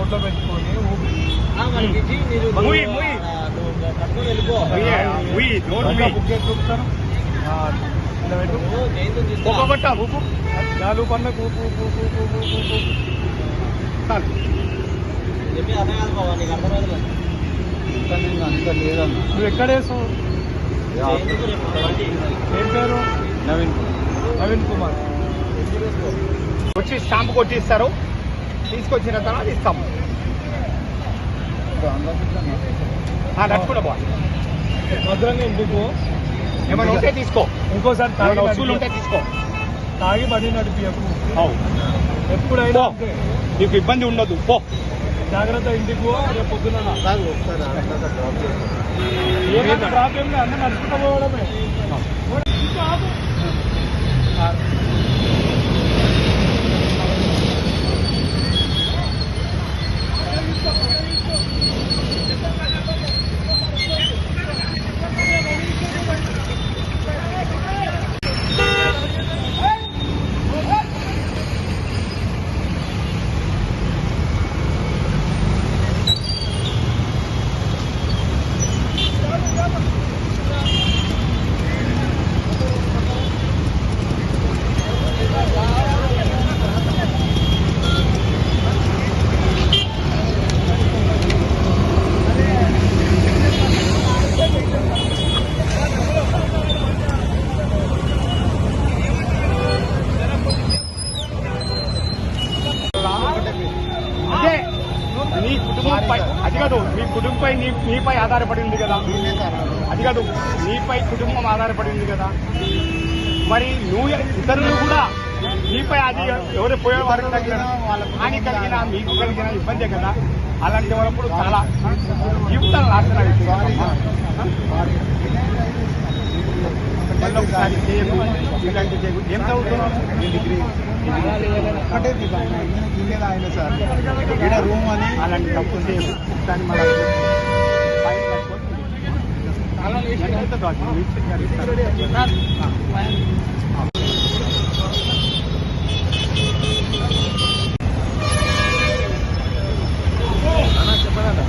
నోట్లో పెట్టుకొని నాలుగు పనులకు నువ్వు ఎక్కడ వేసావు? ఏం పేరు? నవీన్ కుమార్. వచ్చి స్టాంప్ కొట్టిస్తారు, తీసుకొచ్చిన తర్వాత ఇస్తాము. నడుచుకుంటా బాగా భద్రంగా ఇంటికి ఏమైనా ఉంటే తీసుకో, ఇంకోసారి వస్తువులు ఉంటే తీసుకో. తాగి బండి నడిపియకు, ఎప్పుడైనా నీకు ఇబ్బంది ఉండదు. పో జాగ్రత్త, ఇంటికి పో. రేపు పొద్దున ఏమైనా ప్రాబ్లం అన్న నడుచుకుంటా పోవడమే. నీ కుటుంబంపై అది కాదు, మీ కుటుంబంపై నీపై ఆధారపడి ఉంది కదా. అది కాదు, నీపై కుటుంబం ఆధారపడి ఉంది కదా. మరి నువ్వు ఇతరులు కూడా నీపై అది ఎవరు పోయే వారికి తగిన హాని కలిగినా మీకు కలిగిన ఇబ్బందే కదా. అలాంటి వాళ్ళప్పుడు చాలా జీవితాలు నాశనం అవుతుంది. మళ్ళీ ఒకసారి చేయకు, ఇలాంటి చేయకు. ఏం చదువుతున్నాను? డిగ్రీ. రూమ్ అని అలాంటి తప్పు చేయకు. దాన్ని మళ్ళీ చెప్పదా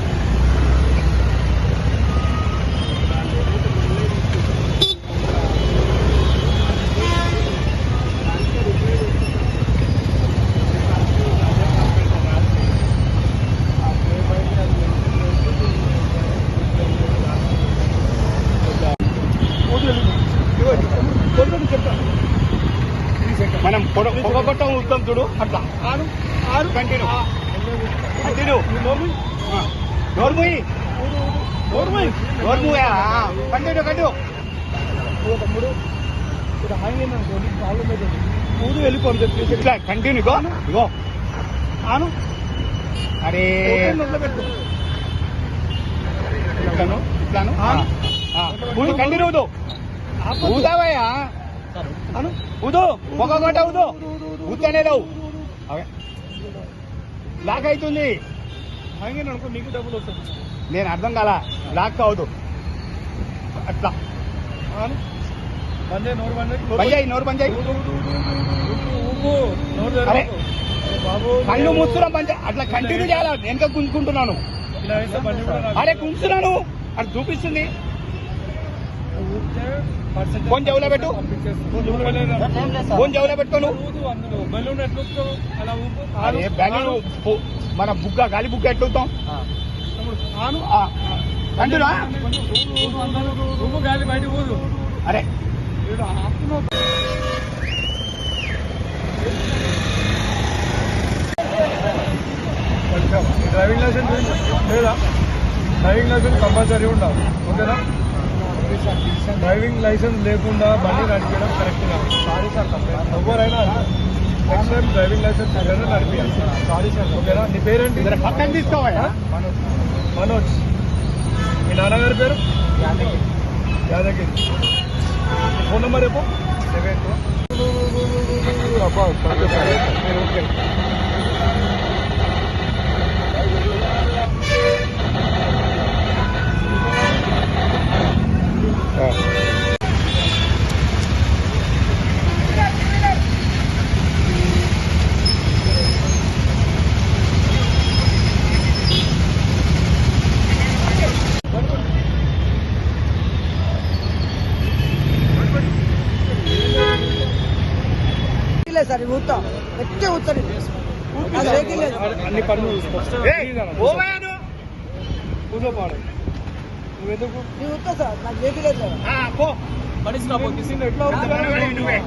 మనం పొగగొట్టం ఉద్దాం చూడు. అట్లా కంటిన్యూ కంటిన్యూ తమ్ముడు ఇక్కడ హాయి అనుకోండి, ప్రాబ్లం అయితే ఊరు వెళ్ళిపోండి చెప్పి ఇట్లా కంటిన్యూ ఇగో ఆను. అరే పెట్టు ఇట్లాను ఇట్లాను కంటిన్యూ ఊదావయ్యా, ఊదు పొగగొట్ట ఊదు, ఊతనే లేవు అవే బ్లాక్ అవుతుంది. హాయి అనుకో, నీకు డబ్బులు వస్తుంది. నేను అర్థం కాల, బ్లాక్ కావద్దు అట్లా. నోరు పంచాయి బాబు కళ్ళు మూస్తున్నాం పంచాయి. అట్లా కంటిన్యూ చేయాలా? వెనక గుంజుకుంటున్నాను. అరే గుంజుతున్నాను, అది చూపిస్తుంది. ఫోన్ చెవులో పెట్టు, ఫోన్ చెవులో పెట్టుకోను. అరే బెలూన్ మన బుగ్గ గాలి బుగ్గ ఎట్లుతాం కంటున్నా. గాలి బయట ఊదు. అరే డ్రైవింగ్ లైసెన్స్ లేదా? డ్రైవింగ్ లైసెన్స్ కంపల్సరీ ఉండాలి, ఓకేనా? డ్రైవింగ్ లైసెన్స్ లేకుండా బండి నడిపేయడం కరెక్ట్ కాదు. సారీ సార్, ఎవరైనా నెక్స్ట్ టైం డ్రైవింగ్ లైసెన్స్ నడిపించాలి. సారీ సార్, ఓకేనా? నీ పేరేంటి? పక్కన తీసుకోవా? మనోజ్. మీ నాన్నగారి పేరు? యాదగిరి. ఫోన్ నెంబర్ రేపు 72 అబ్బా ఓకే. సార్ ఇది ఊతా ఎట్టే ఊతాడు నాకు వెహికల్ లేదు అన్ని పనులు చూసుకో పోవాను కూర్చోపాడు నువ్వెందుకు నేను ఊతా సార్ నాకు వెహికల్ లేదు సార్ పో ఎట్లా నువ్వే